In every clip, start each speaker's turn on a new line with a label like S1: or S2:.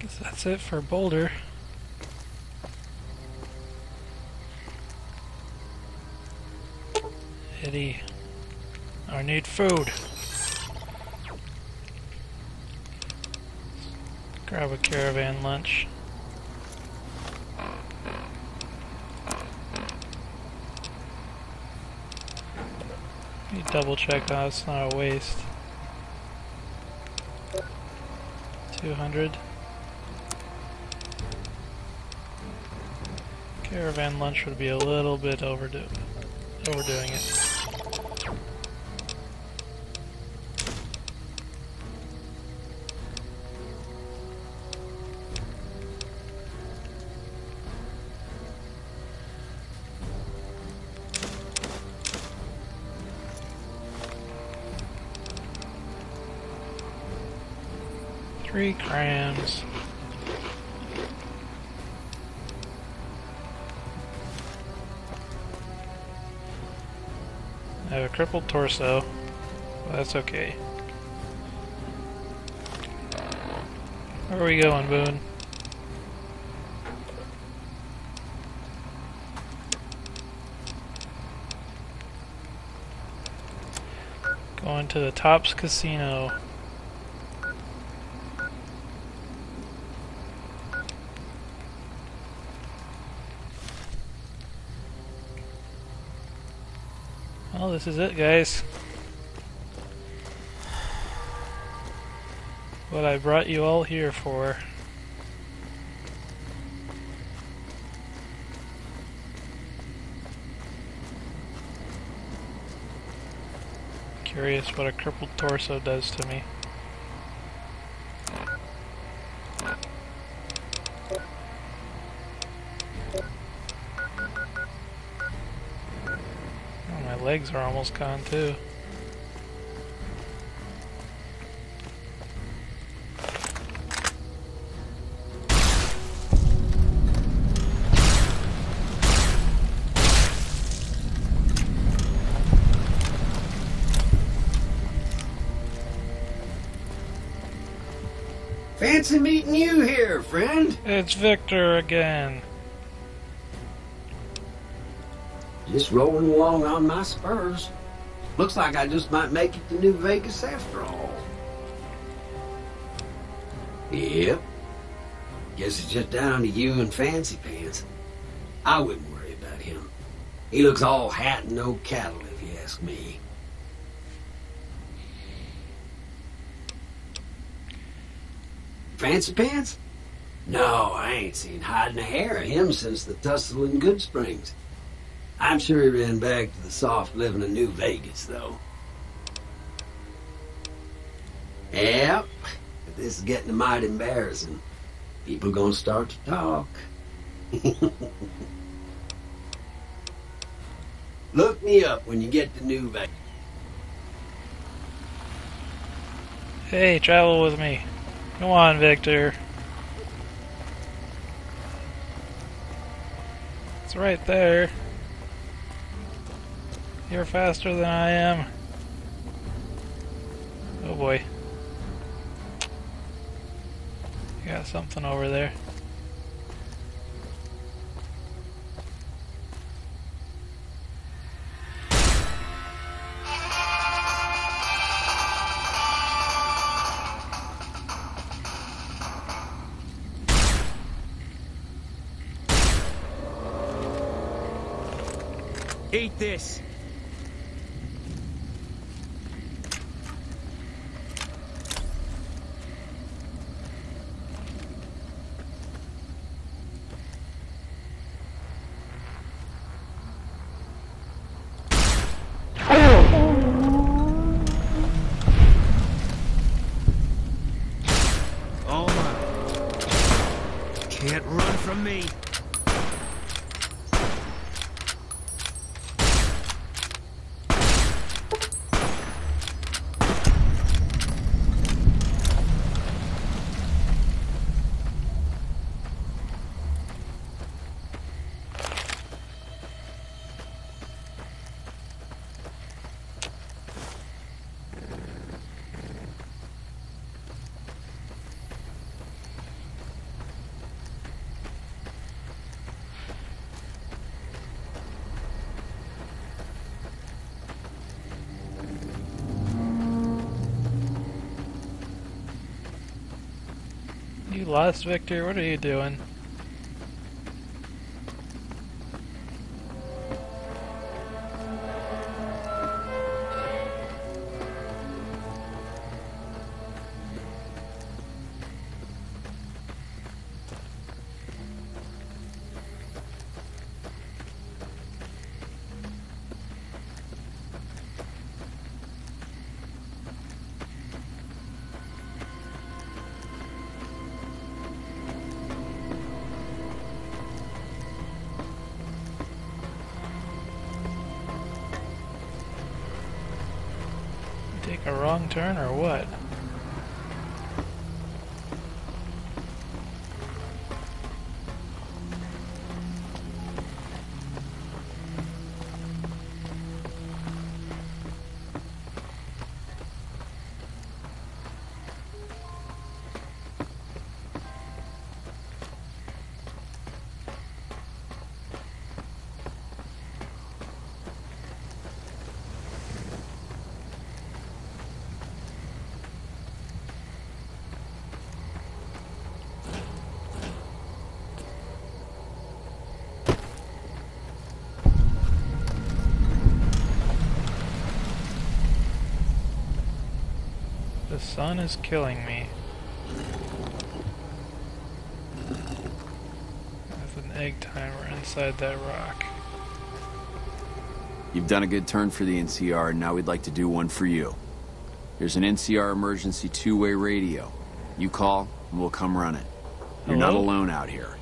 S1: Guess that's it for Boulder. Eddie, I need food. Grab a caravan lunch. You double check that it's not a waste. 200. Caravan lunch would be a little bit overdoing it. Three crayons. I have a crippled torso. Well, that's okay. Where are we going, Boone? Going to the Tops Casino. Well, this is it, guys. What I brought you all here for. Curious what a crippled torso does to me. My legs are almost gone too.
S2: Fancy meeting you here, friend.
S1: It's Victor again.
S2: Just rolling along on my spurs. Looks like I just might make it to New Vegas after all. Yep. Guess it's just down to you and Fancy Pants. I wouldn't worry about him. He looks all hat and no cattle, if you ask me. Fancy Pants? No, I ain't seen hide nor hair of him since the tussle in Good Springs. I'm sure he ran back to the soft living of New Vegas, though. Yep, but this is getting mighty embarrassing. People gonna start to talk. Look me up when you get to New Vegas.
S1: Hey, travel with me. Come on, Victor. It's right there. You're faster than I am. Oh boy. You got something over there.
S3: Eat this. Oh my. Can't run from me.
S1: You lost, Victor? What are you doing? Take a wrong turn or what? The sun is killing me. There's an egg timer inside that rock.
S4: You've done a good turn for the NCR, and now we'd like to do one for you. There's an NCR emergency two-way radio. You call, and we'll come run it. You're not alone out here.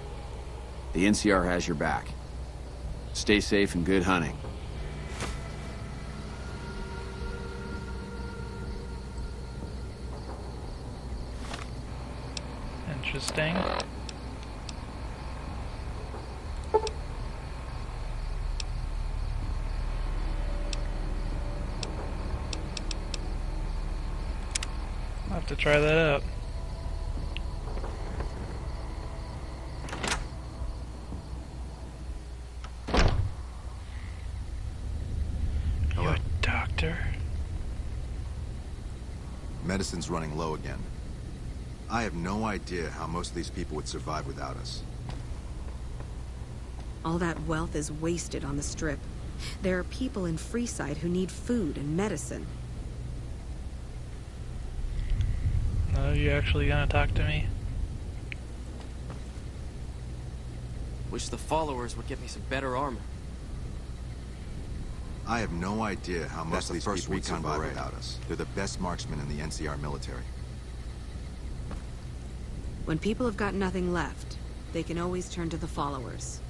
S4: The NCR has your back. Stay safe and good hunting.
S1: Interesting. I'll have to try that out. You a doctor?
S5: Medicine's running low again. I have no idea how most of these people would survive without us.
S6: All that wealth is wasted on the Strip. There are people in Freeside who need food and medicine.
S1: Are you actually gonna talk to me?
S7: Wish the followers would get me some better armor.
S5: I have no idea how most of these people would survive without us. They're the best marksmen in the NCR military.
S6: When people have got nothing left, they can always turn to the followers.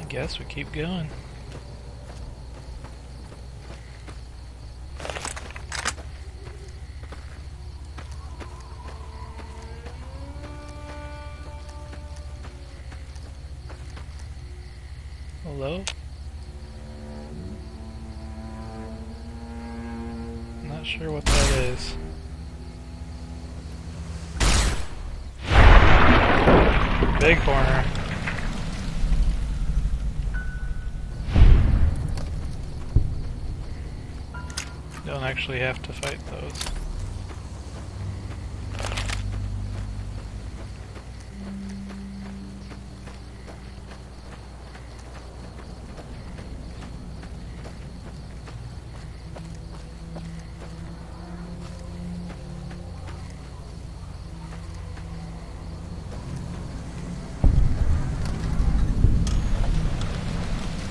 S1: Guess we keep going. Hello? Not sure what that is. Big corner. Don't actually have to fight those.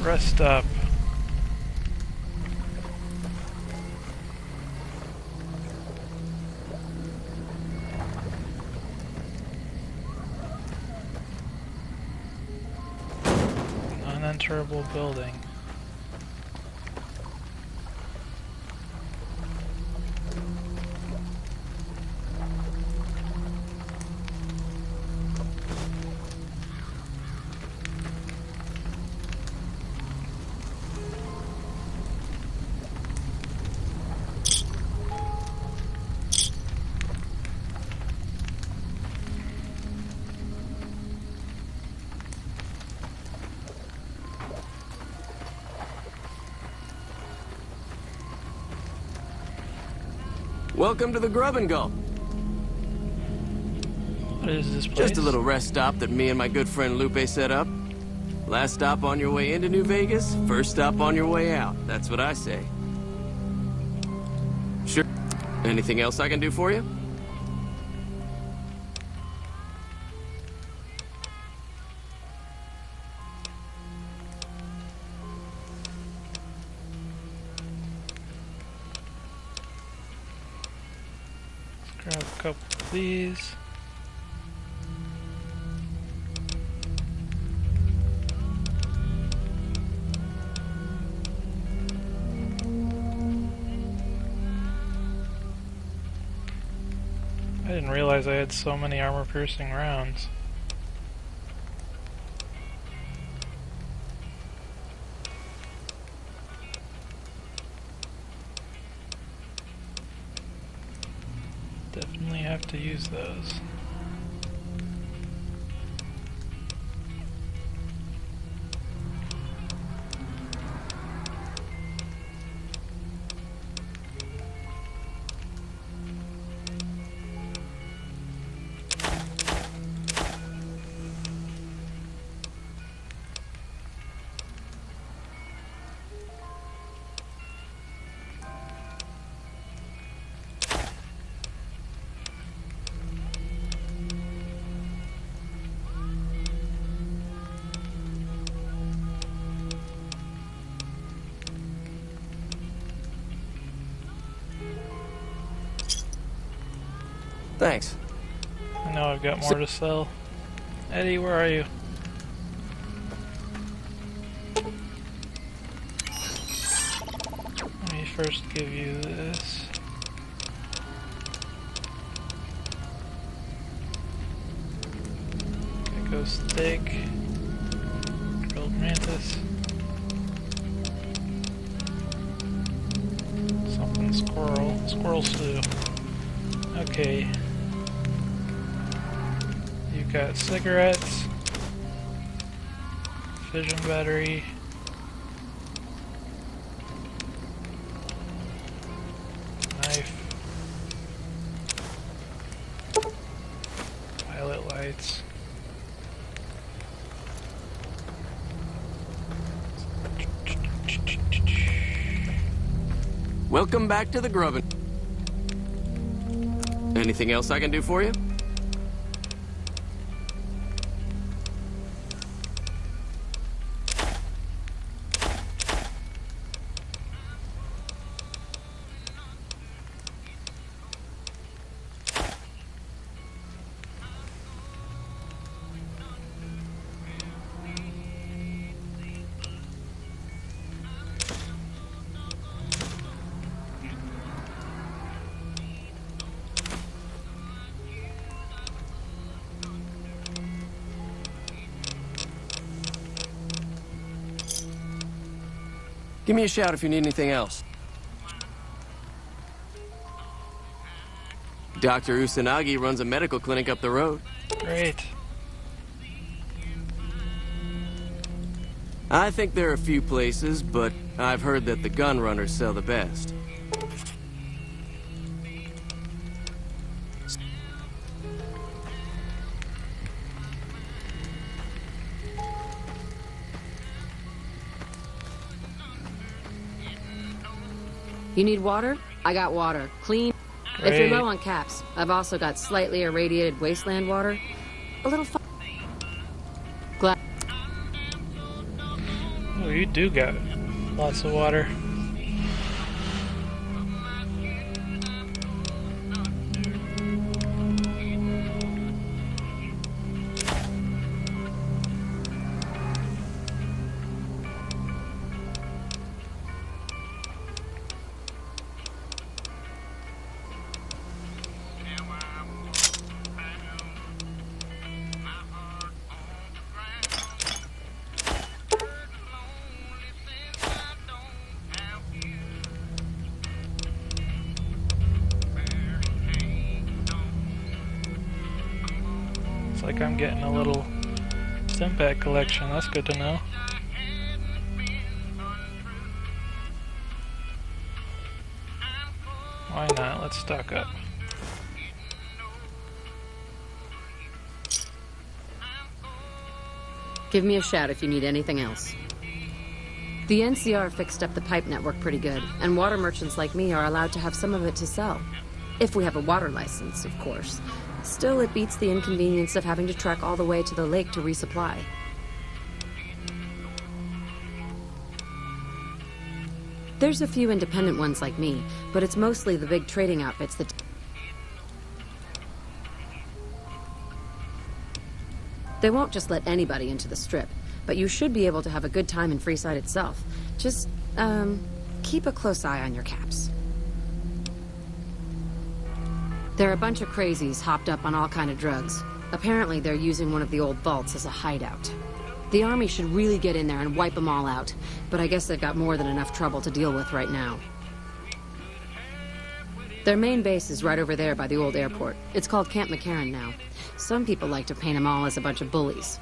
S1: Rest up. unenterable building.
S8: Welcome to the Grub and Gulp.
S1: What is this place?
S8: Just a little rest stop that me and my good friend Lupe set up. Last stop on your way into New Vegas, first stop on your way out. That's what I say. Sure. Anything else I can do for you?
S1: Grab a couple of these. I didn't realize I had so many armor-piercing rounds. Definitely have to use those.
S8: Thanks.
S1: I know I've got more to sell. Eddie, where are you? Let me first give you this. Gecko steak. Grilled mantis. Something squirrel. Squirrel stew. Okay. You've got cigarettes, fission battery, knife, pilot lights.
S8: Welcome back to the Grub. Anything else I can do for you? Give me a shout if you need anything else. Dr. Usanagi runs a medical clinic up the road.
S1: Great.
S8: I think there are a few places, but I've heard that the gun runners sell the best.
S9: You need water? I got water. Clean.
S1: Great.
S9: If you're low on caps, I've also got slightly irradiated wasteland water. A little fun. Glad.
S1: Oh, you do got lots of water. like I'm getting a little Stimpak collection. That's good to know. Why not? Let's stock up.
S9: Give me a shout if you need anything else. The NCR fixed up the pipe network pretty good, and water merchants like me are allowed to have some of it to sell. If we have a water license, of course. Still, it beats the inconvenience of having to trek all the way to the lake to resupply. There's a few independent ones like me, but it's mostly the big trading outfits that... They won't just let anybody into the Strip, but you should be able to have a good time in Freeside itself. Just, keep a close eye on your caps. There are a bunch of crazies hopped up on all kind of drugs. Apparently they're using one of the old vaults as a hideout. The army should really get in there and wipe them all out, but I guess they've got more than enough trouble to deal with right now. Their main base is right over there by the old airport. It's called Camp McCarran now. Some people like to paint them all as a bunch of bullies.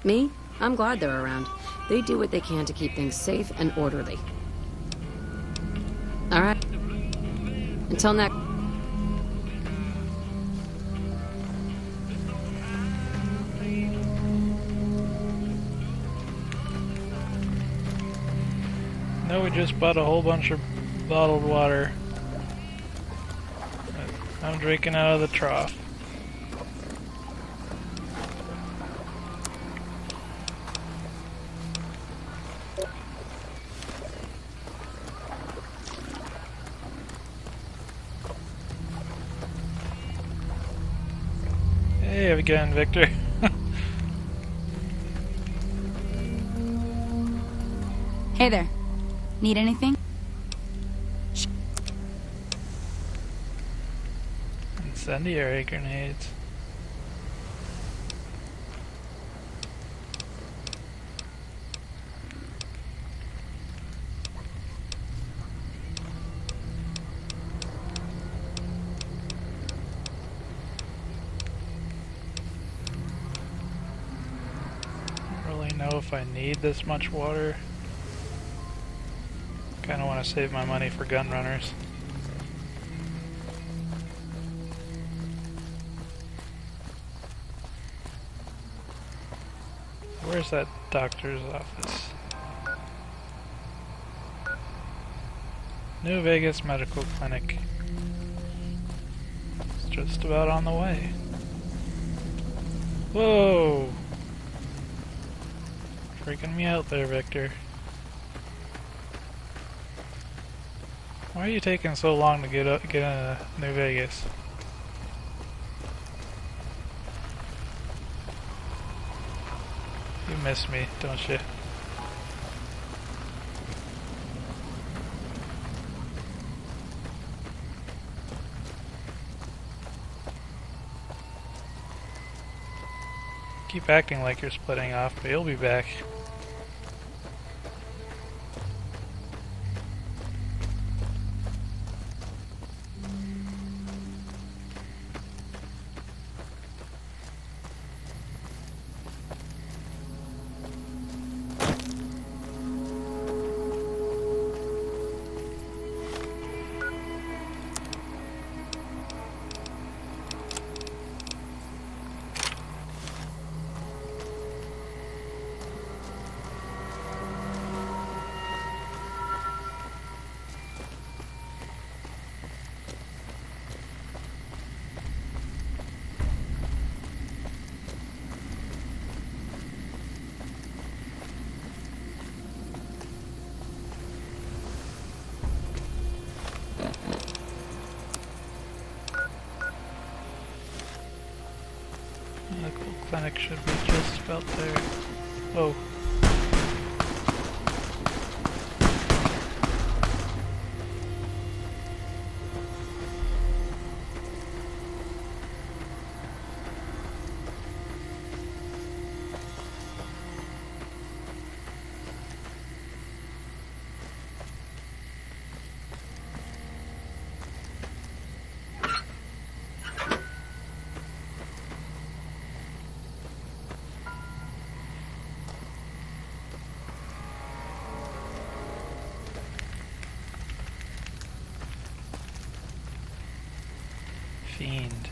S9: Me? I'm glad they're around. They do what they can to keep things safe and orderly. All right. Until next...
S1: No, we just bought a whole bunch of bottled water. I'm drinking out of the trough. Hey again, Victor.
S10: Hey there. Need anything?
S1: Incendiary grenades. I don't really know if I need this much water. Kinda want to save my money for gun runners. Where's that doctor's office? New Vegas Medical Clinic. It's just about on the way. Whoa! Freaking me out there, Victor. Why are you taking so long to get into New Vegas? You miss me, don't you? Keep acting like you're splitting off, but you'll be back. Medical clinic should be just about there. Oh. Fiend.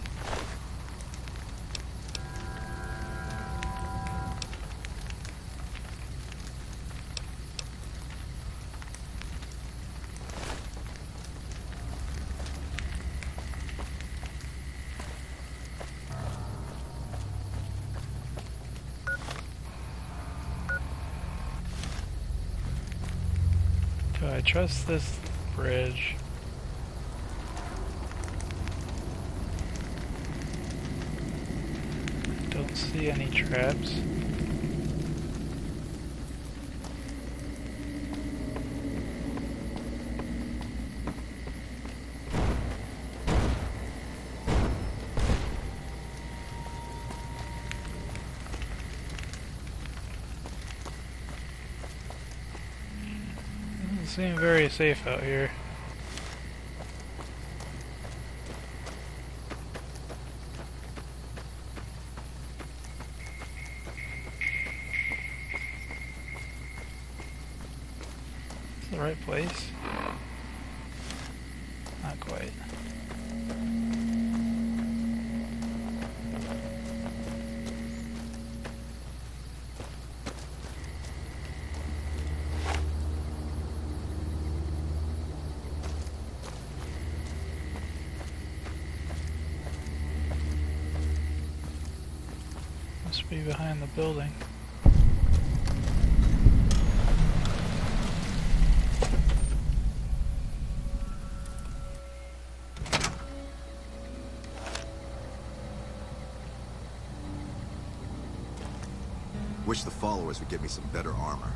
S1: Do I trust this bridge? Don't see any traps. Doesn't seem very safe out here. The right place? Not quite. Must be behind the building.
S5: Wish the followers would give me some better armor.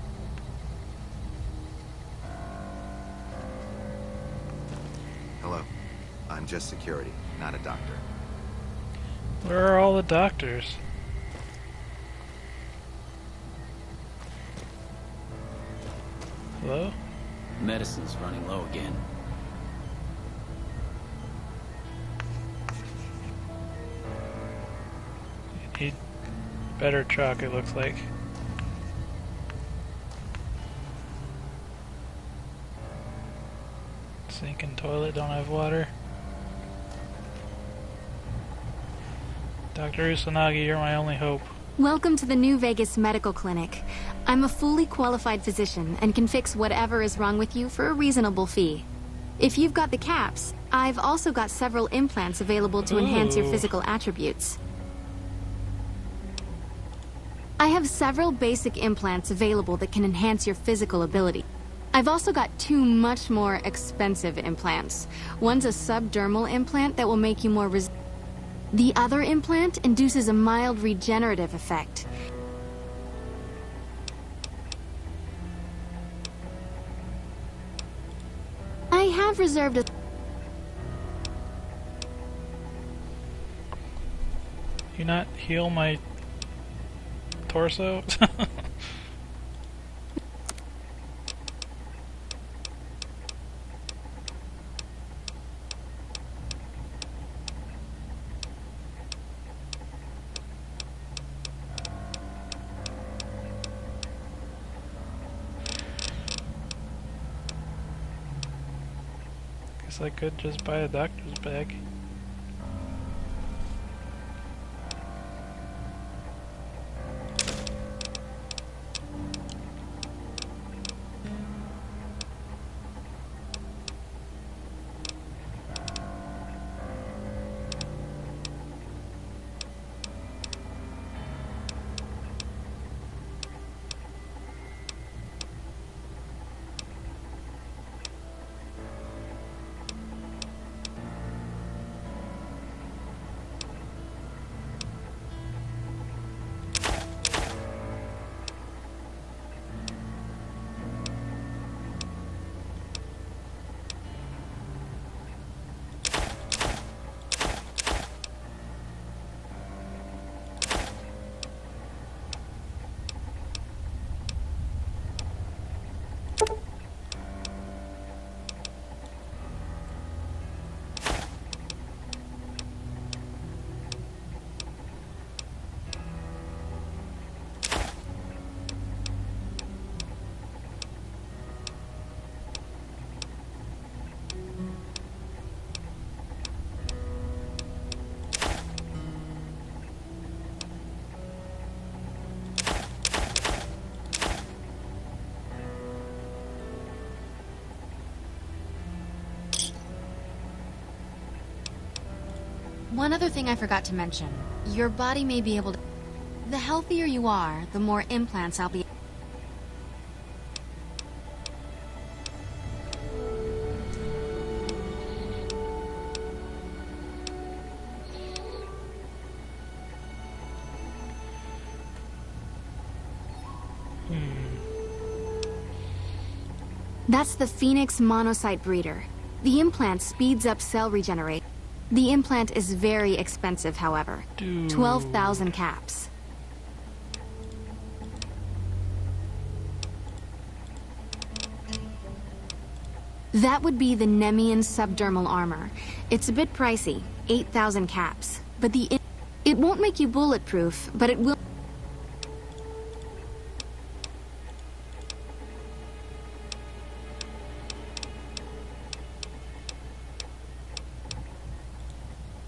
S5: Hello. I'm just security, not a doctor.
S1: Where are all the doctors? Hello?
S11: Medicine's running low again.
S1: You need better truck, it looks like. Sink and toilet don't have water. Dr. Usanagi, you're my only hope.
S12: Welcome to the New Vegas Medical Clinic. I'm a fully qualified physician and can fix whatever is wrong with you for a reasonable fee. If you've got the caps, I've also got several implants available to enhance your physical attributes. I have several basic implants available that can enhance your physical ability. I've also got two much more expensive implants. One's a subdermal implant that will make you more The other implant induces a mild regenerative effect. I have reserved a...
S1: You not heal my torso? Guess I could just buy a doctor's bag.
S12: One other thing I forgot to mention. Your body may be able to... The healthier you are, the more implants I'll be... That's the Phoenix monocyte breeder. The implant speeds up cell regeneration. The implant is very expensive, however. 12,000 caps. That would be the Nemean subdermal armor. It's a bit pricey, 8,000 caps. But it won't make you bulletproof, but it will...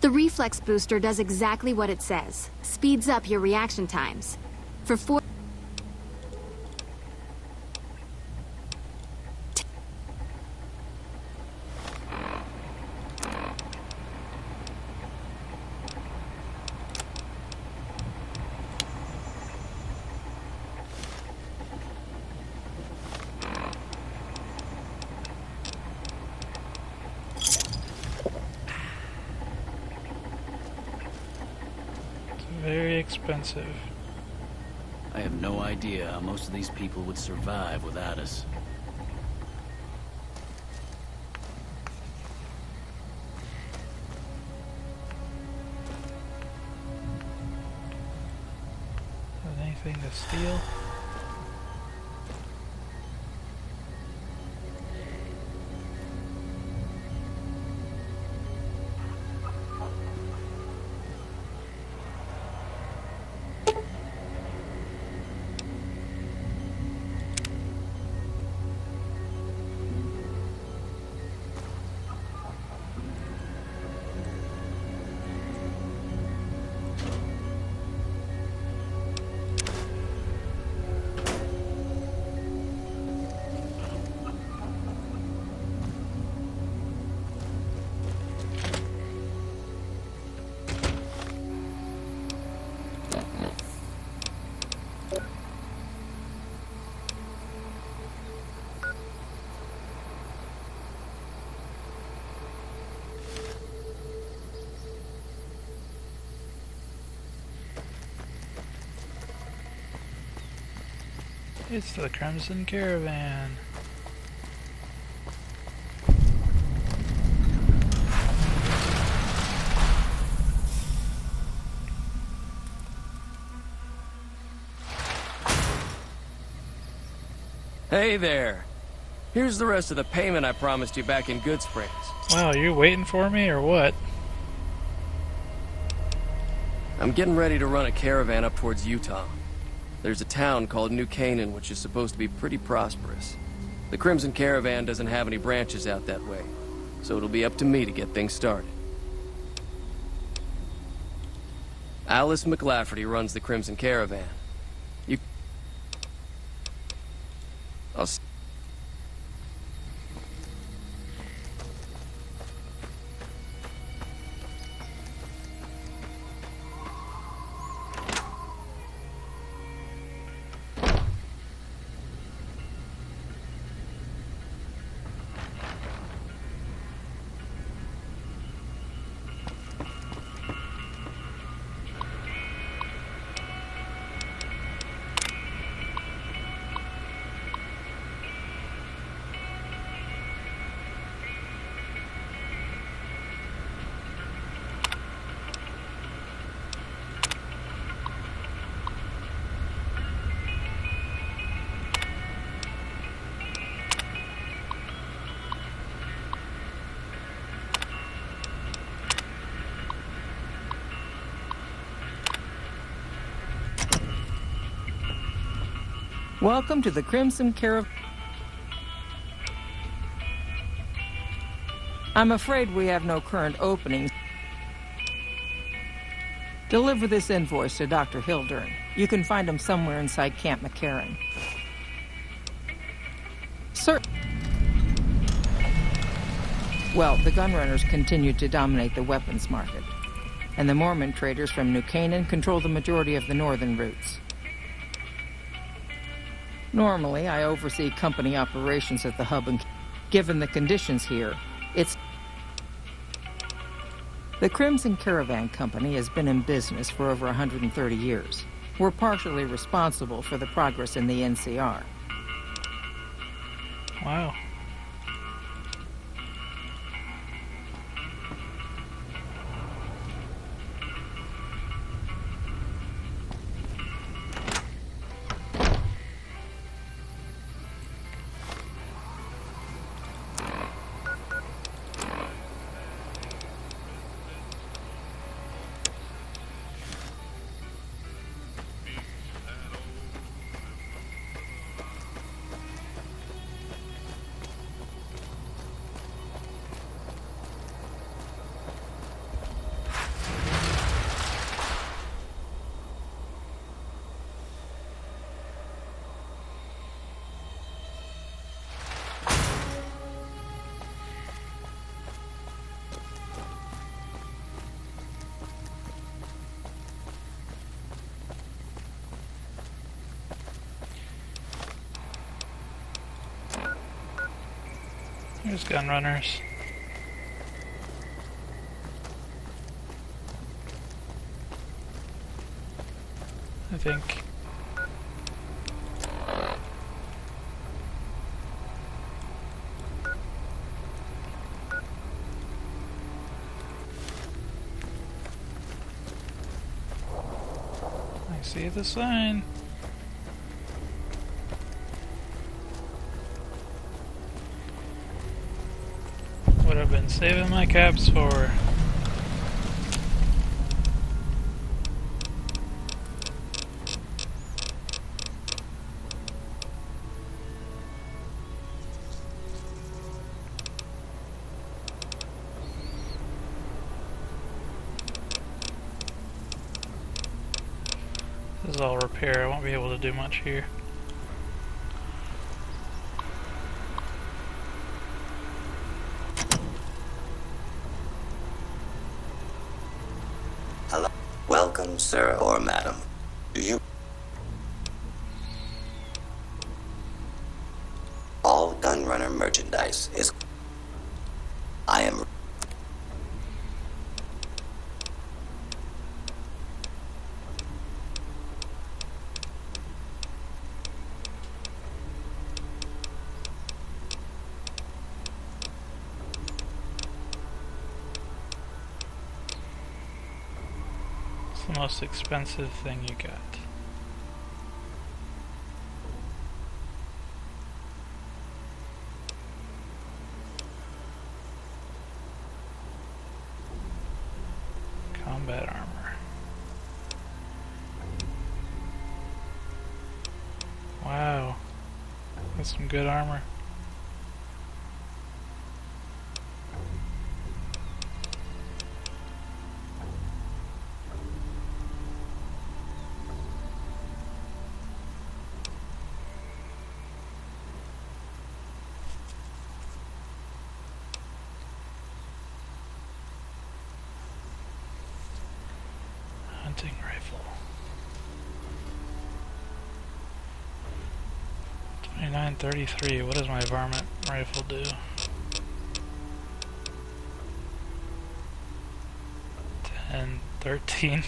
S12: The reflex booster does exactly what it says. Speeds up your reaction times. For 4...
S1: Very expensive.
S11: I have no idea how most of these people would survive without us.
S1: Anything to steal? It's the Crimson Caravan.
S8: Hey there. Here's the rest of the payment I promised you back in Goodsprings.
S1: Wow, you waiting for me or what?
S8: I'm getting ready to run a caravan up towards Utah. There's a town called New Canaan, which is supposed to be pretty prosperous. The Crimson Caravan doesn't have any branches out that way, so it'll be up to me to get things started. Alice McLafferty runs the Crimson Caravan. I'll...
S13: Welcome to the Crimson Caravan. I'm afraid we have no current openings. Deliver this invoice to Dr. Hildern. You can find him somewhere inside Camp McCarran. Sir. Well, the gunrunners continue to dominate the weapons market. and the Mormon traders from New Canaan control the majority of the northern routes. Normally, I oversee company operations at the hub, and given the conditions here, it's... The Crimson Caravan Company has been in business for over 130 years. We're partially responsible for the progress in the NCR.
S1: Wow. There's gun runners. I think. I see the sign. What I've been saving my caps for. This is all repair. I won't be able to do much here.
S14: Hello. Welcome, sir or madam. Do you... All Gunrunner merchandise is... I am...
S1: The most expensive thing you got. Combat armor. Wow. That's some good armor. Hunting rifle. 2933. What does my varmint rifle do? 1013.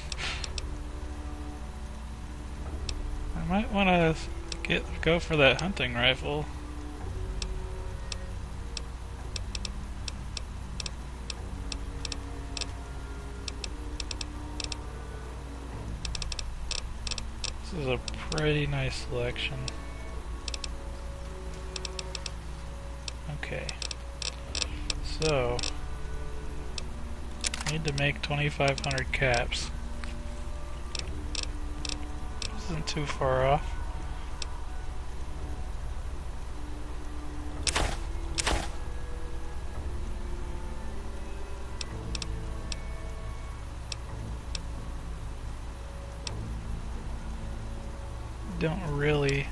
S1: I might want to go for that hunting rifle. This is a pretty nice selection. Okay, so I need to make 2,500 caps. Isn't too far off. Don't really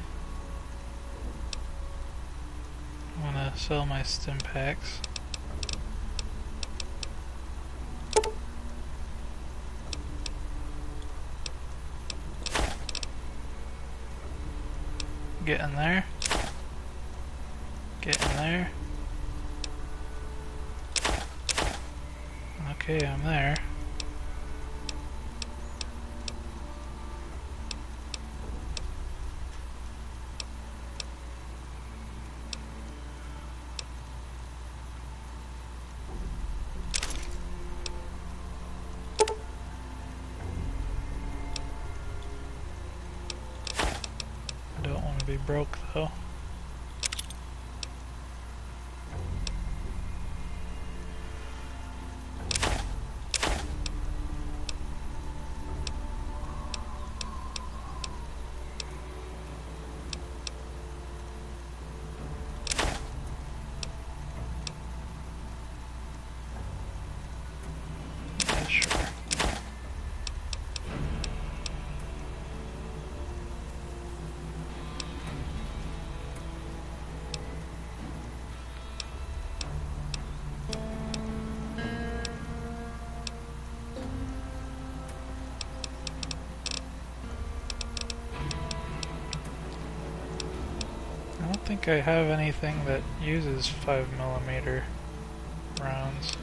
S1: want to sell my stim packs. Get in there. Get in there. Okay, I'm there. Be broke though. Yeah, sure. I don't think I have anything that uses 5mm rounds.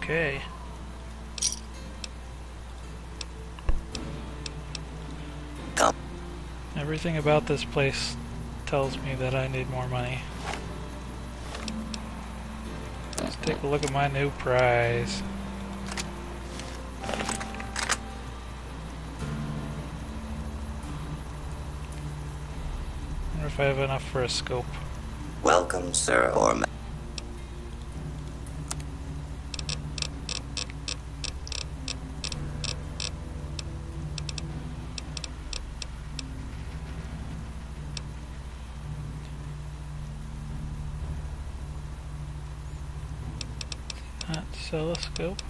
S1: Okay. Everything about this place tells me that I need more money. Let's take a look at my new prize. Wonder if I have enough for a scope.
S14: Welcome, sir or ma'am.
S1: Oscilloscope.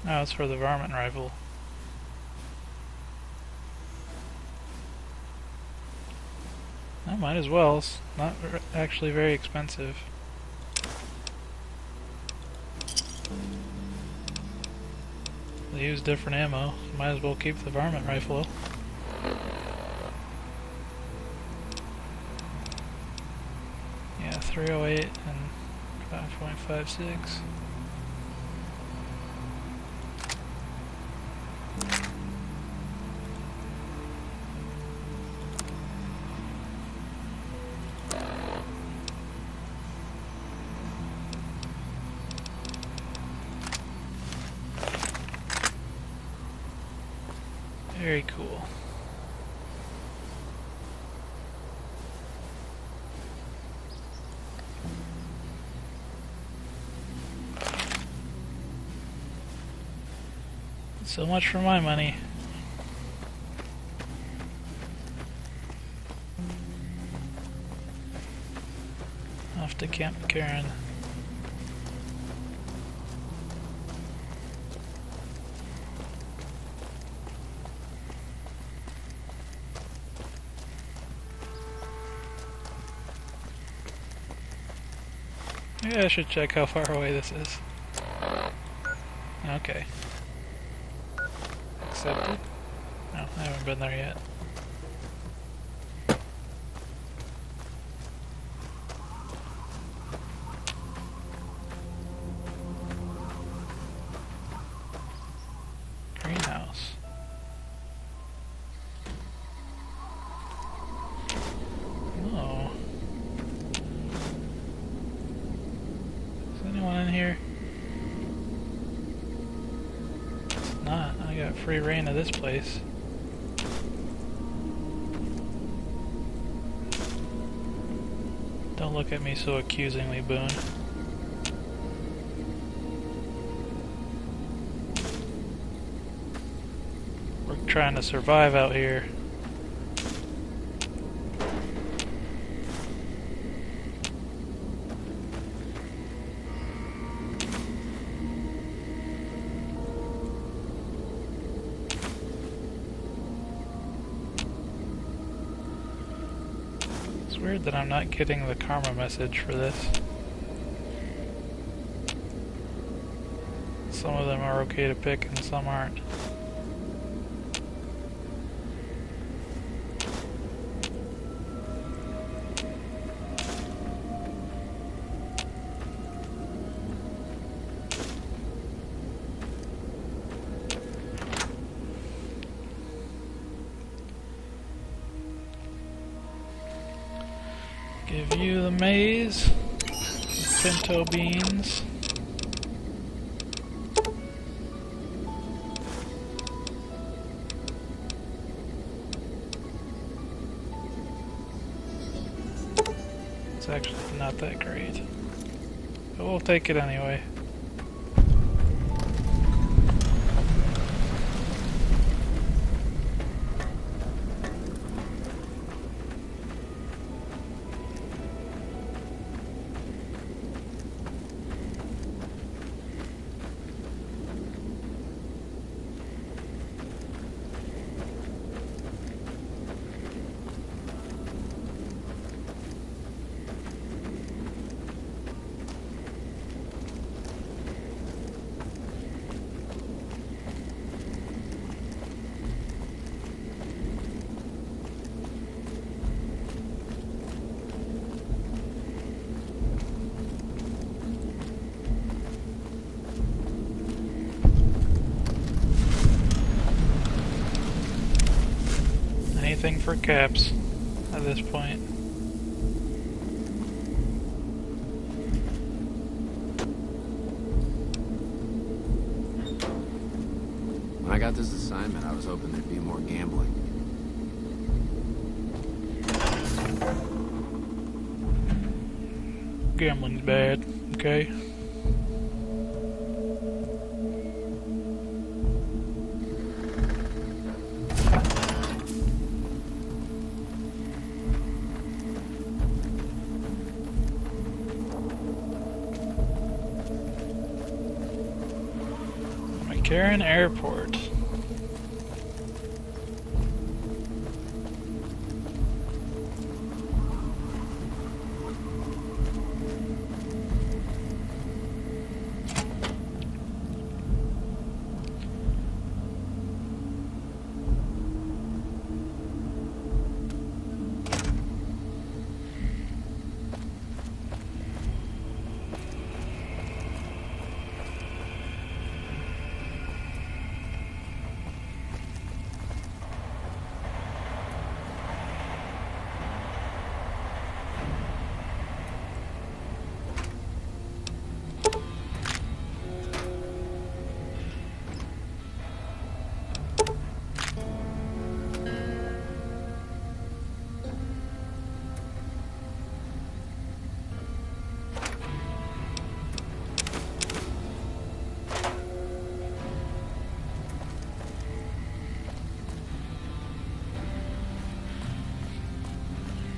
S1: No, it's for the varmint rifle. I might as well. It's not actually very expensive. They use different ammo. Might as well keep the varmint rifle. Yeah, 308 and 5.56. Very cool. So much for my money. Off to Camp Karen. Maybe I should check how far away this is. Okay. Accepted. No, I haven't been there yet. Greenhouse. free reign of this place. Don't look at me so accusingly, Boone. We're trying to survive out here. It's weird that I'm not getting the karma message for this. Some of them are okay to pick and some aren't. Give you the maize, pinto beans. It's actually not that great, but we'll take it anyway. Anything for caps at this point.
S4: When I got this assignment, I was hoping there'd be more gambling.
S1: Gambling's bad, okay? McCarran Airport.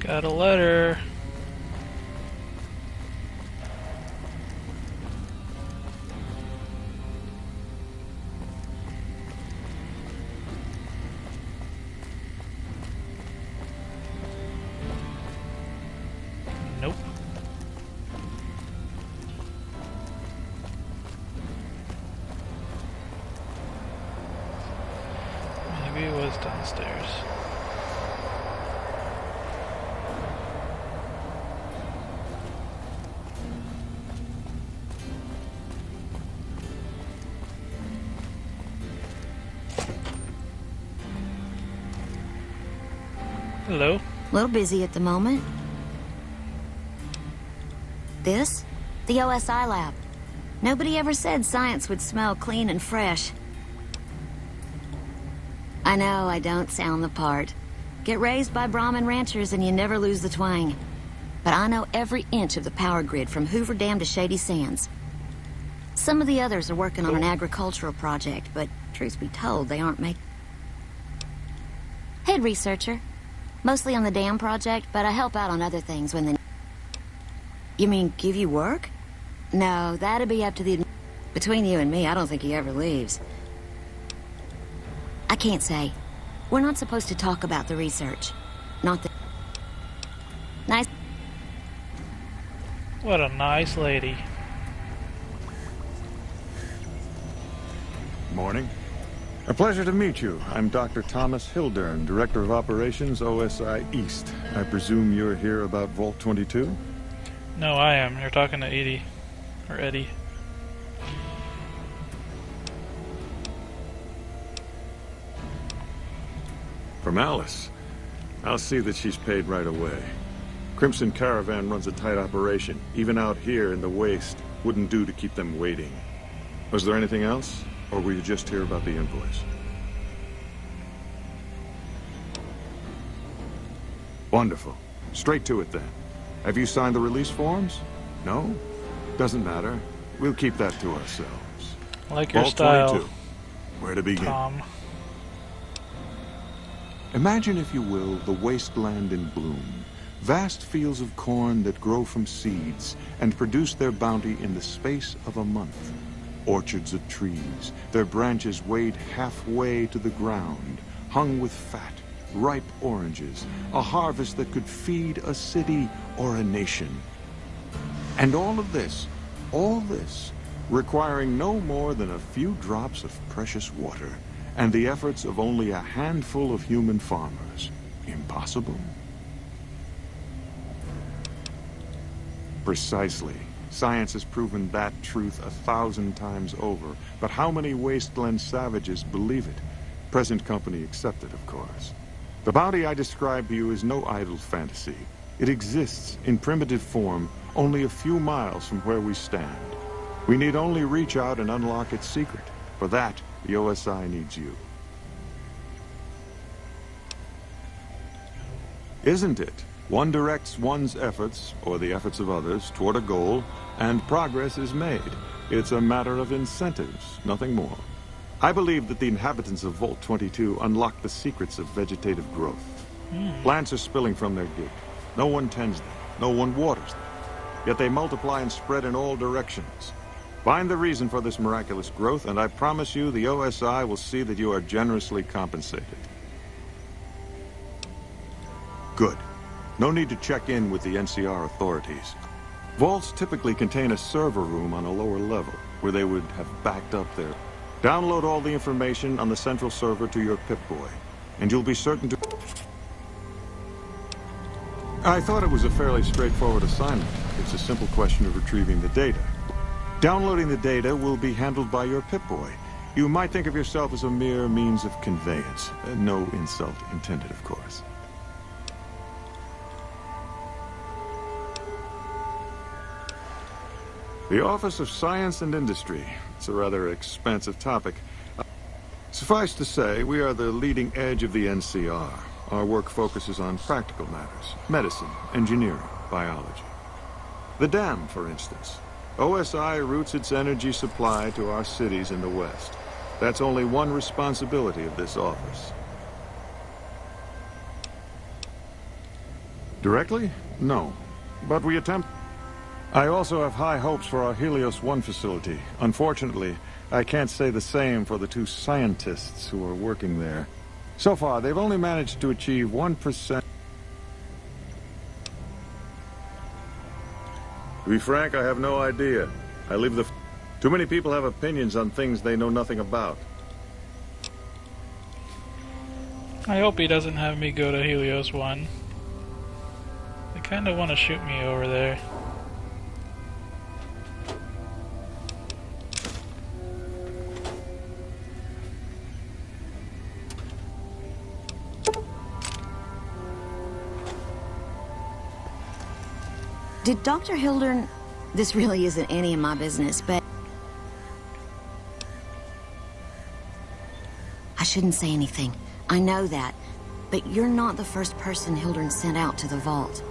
S1: Got a letter. Nope. Maybe it was downstairs. Hello.
S15: A little busy at the moment. This? The OSI lab. Nobody ever said science would smell clean and fresh. I know I don't sound the part. Get raised by Brahmin ranchers and you never lose the twang. But I know every inch of the power grid from Hoover Dam to Shady Sands. Some of the others are working on an agricultural project, but truth be told, they aren't making... Head researcher. Mostly on the dam project, but I help out on other things when they... You mean give you work? No, that'd be up to the... Between you and me, I don't think he ever leaves. I can't say. We're not supposed to talk about the research. Not the... Nice...
S1: What a nice lady.
S16: Morning. A pleasure to meet you. I'm Dr. Thomas Hildern, Director of Operations, OSI East. I presume you're here about Vault 22?
S1: No, I am. You're talking to Edie. Or Eddie.
S16: From Alice. I'll see that she's paid right away. Crimson Caravan runs a tight operation. Even out here in the waste, wouldn't do to keep them waiting. Was there anything else? Or were you just here about the invoice? Wonderful. Straight to it then. Have you signed the release forms? No? Doesn't matter. We'll keep that to ourselves.
S1: I like your
S16: Vault
S1: style,
S16: 22. Where to begin?
S1: Tom.
S16: Imagine, if you will, the wasteland in bloom. Vast fields of corn that grow from seeds and produce their bounty in the space of a month. Orchards of trees, their branches weighed halfway to the ground, hung with fat, ripe oranges, a harvest that could feed a city or a nation. And all this, requiring no more than a few drops of precious water, and the efforts of only a handful of human farmers. Impossible? Precisely. Science has proven that truth 1,000 times over. But how many wasteland savages believe it? Present company accepted, of course. The bounty I described to you is no idle fantasy. It exists in primitive form only a few miles from where we stand. We need only reach out and unlock its secret. For that, the OSI needs you. Isn't it? One directs one's efforts, or the efforts of others, toward a goal, and progress is made. It's a matter of incentives, nothing more. I believe that the inhabitants of Vault 22 unlock the secrets of vegetative growth. Plants are spilling from their gate. No one tends them. No one waters them. Yet they multiply and spread in all directions. Find the reason for this miraculous growth, and I promise you the OSI will see that you are generously compensated. Good. No need to check in with the NCR authorities. Vaults typically contain a server room on a lower level, where they would have backed up their... Download all the information on the central server to your Pip-Boy, and you'll be certain to... I thought it was a fairly straightforward assignment. It's a simple question of retrieving the data. Downloading the data will be handled by your Pip-Boy. You might think of yourself as a mere means of conveyance. No insult intended, of course. The Office of Science and Industry. It's a rather expansive topic. Suffice to say, we are the leading edge of the NCR. Our work focuses on practical matters: medicine, engineering, biology. The dam, for instance. OSI routes its energy supply to our cities in the West. That's only one responsibility of this office. Directly? No. But we attempt... I also have high hopes for our Helios 1 facility. Unfortunately, I can't say the same for the 2 scientists who are working there. So far, they've only managed to achieve 1%. To be frank, I have no idea. I leave the... Too many people have opinions on things they know nothing about.
S1: I hope he doesn't have me go to Helios 1. They kinda want to shoot me over there.
S15: Did Dr. Hildern... This really isn't any of my business, but... I shouldn't say anything. I know that, but you're not the first person Hildern sent out to the vault.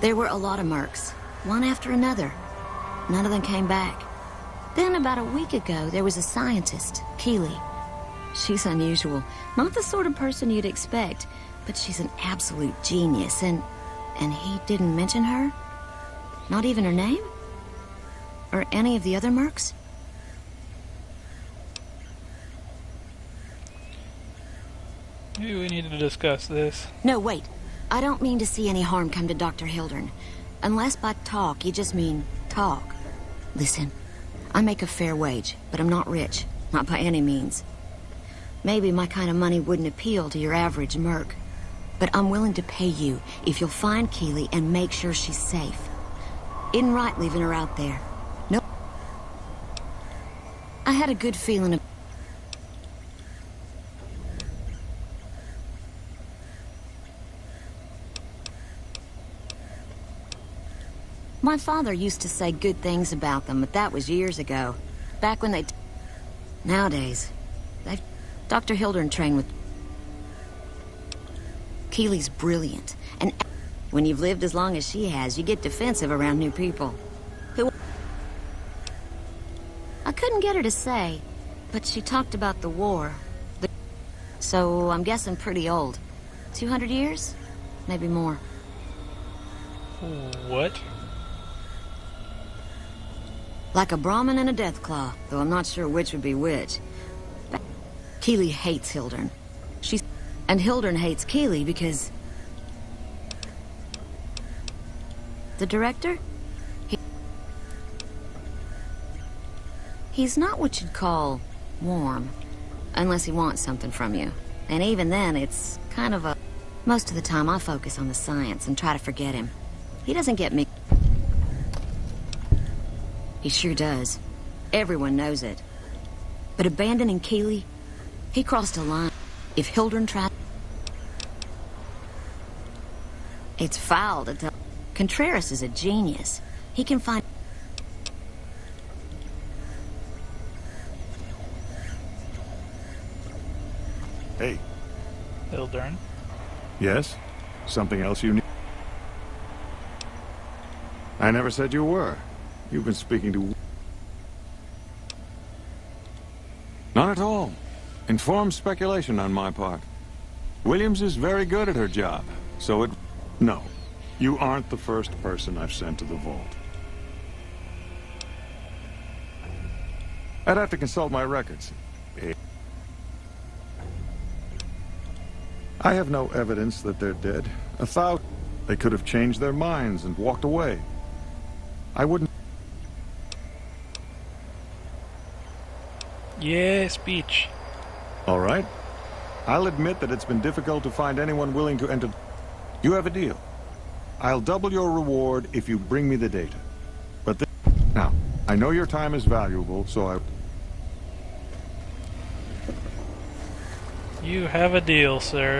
S15: There were a lot of mercs, one after another. None of them came back. Then about a week ago, there was a scientist, Keeley. She's unusual. Not the sort of person you'd expect, but she's an absolute genius, and he didn't mention her? Not even her name? Or any of the other mercs?
S1: Maybe we need to discuss this.
S15: No, wait. I don't mean to see any harm come to Dr. Hildern. Unless by talk, you just mean talk. Listen, I make a fair wage, but I'm not rich. Not by any means. Maybe my kind of money wouldn't appeal to your average merc. But I'm willing to pay you if you'll find Keeley and make sure she's safe. Isn't right leaving her out there. No. I had a good feeling of... My father used to say good things about them, but that was years ago. Back when they... Nowadays, they've... Dr. Hildern trained with... Keeley's brilliant, and when you've lived as long as she has, you get defensive around new people. Who... I couldn't get her to say, but she talked about the war. So I'm guessing pretty old. 200 years? Maybe more.
S1: What?
S15: Like a Brahmin and a Deathclaw, though I'm not sure which would be which. Keeley hates Hildern. And Hildern hates Keeley because... The director? He's not what you'd call warm. Unless he wants something from you. And even then, it's kind of a... Most of the time, I focus on the science and try to forget him. He doesn't get me... He sure does. Everyone knows it. But abandoning Keeley, he crossed a line. If Hildern tried... It's foul to tell... Contreras is a genius. He can find...
S16: Hey.
S1: Hildern?
S16: Yes? Something else you need? I never said you were. You've been speaking to... Not at all. Informed speculation on my part. Williams is very good at her job, so it... No. You aren't the first person I've sent to the vault. I'd have to consult my records. I have no evidence that they're dead. They could have changed their minds and walked away. I wouldn't...
S1: Yeah, speech.
S16: All right. I'll admit that it's been difficult to find anyone willing to enter... You have a deal. I'll double your reward if you bring me the data. But now, I know your time is valuable, so I...
S1: You have a deal, sir.